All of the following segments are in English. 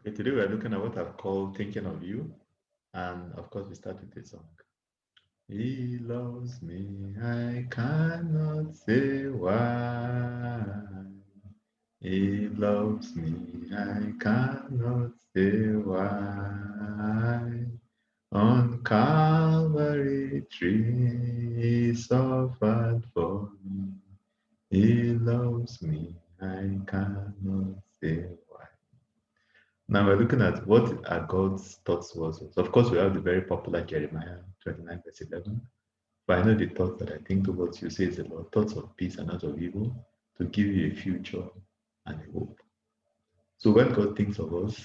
Okay, today we are looking at what I've called thinking of you. And of course, we start with a song. He loves me, I cannot say why. He loves me, I cannot say why. On Calvary tree, he suffered for me. He loves me, I cannot say why. Now we're looking at what are God's thoughts towards us. Of course, we have the very popular Jeremiah 29, verse 11. But I know the thoughts that I think towards you says about thoughts of peace and not of evil, to give you a future and a hope. So when God thinks of us,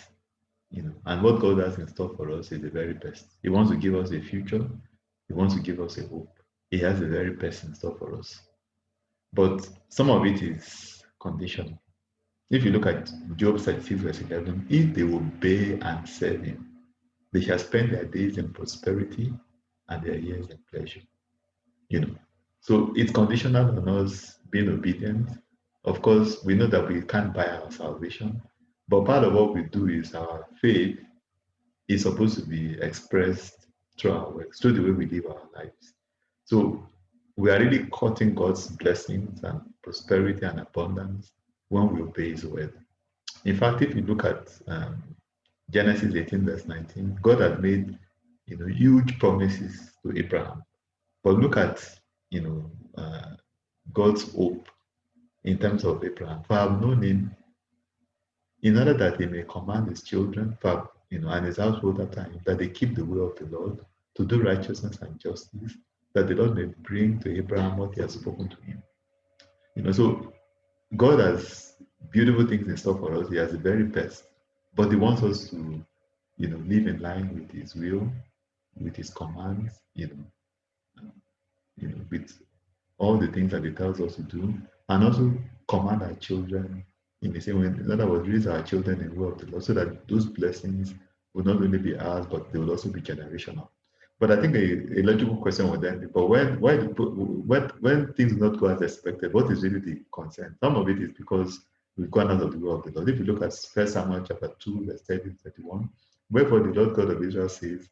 and what God has in store for us is the very best. He wants to give us a future. He wants to give us a hope. He has the very best in store for us. But some of it is conditional. If you look at Job 36, verse 11, if they obey and serve him, they shall spend their days in prosperity and their years in pleasure. You know. So it's conditional on us being obedient. Of course, we know that we can't buy our salvation, but part of what we do is our faith is supposed to be expressed through our works, through the way we live our lives. So we are really cutting God's blessings and prosperity and abundance when we obey His word. In fact, if you look at Genesis 18, verse 19, God had made huge promises to Abraham. But look at God's hope in terms of Abraham. For I have known him in order that he may command his children, and his household after him, that they keep the way of the Lord, to do righteousness and justice, that the Lord may bring to Abraham what he has spoken to him. So God has beautiful things in store for us. He has the very best, but He wants us to, live in line with His will, with His commands, with all the things that He tells us to do, and also command our children in the same way. In other words, raise our children in the way of the Lord, so that those blessings will not only be ours, but they will also be generational. But I think a logical question would then be, but when things do not go as expected, what is really the concern? Some of it is because we've gone out of the way of the Lord. If you look at 1 Samuel chapter 2, verse 30 31, wherefore the Lord God of Israel says,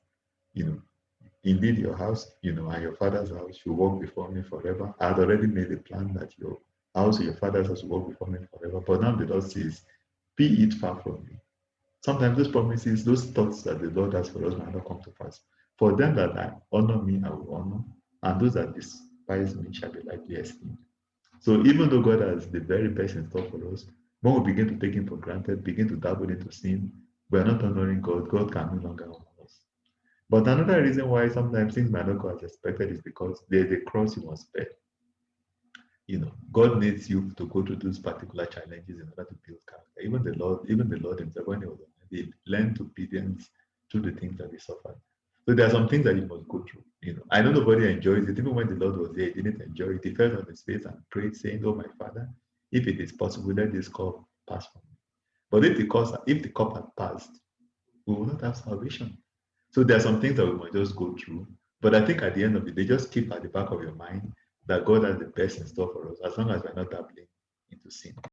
indeed your house, and your father's house should walk before me forever. I had already made a plan that your house and your father's house will walk before me forever. But now the Lord says, be it far from me. Sometimes those promises, those thoughts that the Lord has for us might not come to pass. For them that honor me, I will honor, and those that despise me shall be lightly esteemed. So even though God has the very best in store for us, when we begin to take Him for granted, begin to dabble into sin, we are not honoring God. God can no longer honor us. But another reason why sometimes things might not go as expected is because there's a cross you must bear. God needs you to go through those particular challenges in order to build character. Even the Lord Himself, when He was on earth, He learned obedience through the things that He suffered. So there are some things that you must go through. I know nobody enjoys it. Even when the Lord was there, He didn't enjoy it. He fell on His face and prayed, saying, "Oh my Father, if it is possible, let this cup pass from me." But if the cup had passed, we will not have salvation. So there are some things that we might just go through. But I think at the end of the day, just keep at the back of your mind that God has the best in store for us, as long as we're not dabbling into sin.